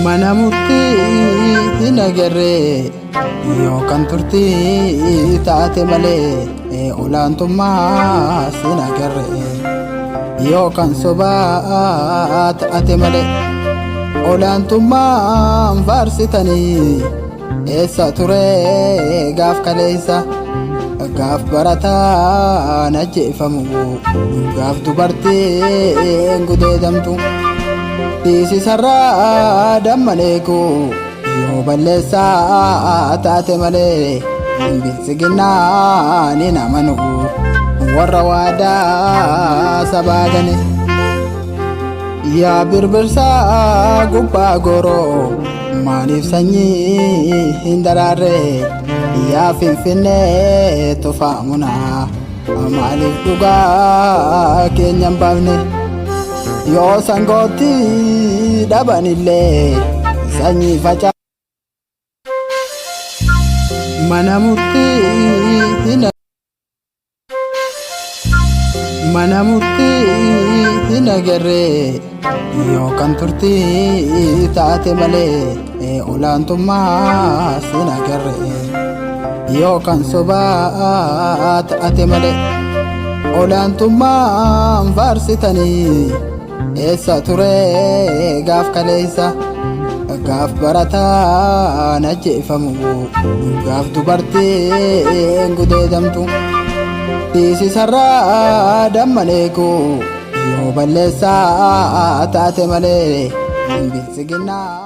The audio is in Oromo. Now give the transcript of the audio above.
Mana murtii hin agarre yookaan turtii taate malee olaantummaa sin agarre yookaan sobaa taate malee olaantummaan faarsitanii eessa ture gaaf kaleessa gaaf barataan ajjeefamu gaaf dubartiin gudeedamtu Tisisarraa dammaneeku yoo balleessaa taate malee bilisiginnaan hin amanu warra waadaa sabaa gane yaa birbirsaa gubbaa goroo maaliif sanyii hin daraarre yaa finfinnee tufaamuna maaliif dhugaa keenya hin baafne Yoo sangooti dhabanillee sanyii faca Mana murtii hin agarre yookaan turtii taate malee olaantummaa sin agarre yookaan sobaa taate malee olaantummaan faarsitanii eessa ture gaaf kaleessa gaaf barataan ajjeefamu gaaf dubartiin gudeedamtu Tisisarraa dammaneeku yoo balleessaa taate malee bilisiginnaa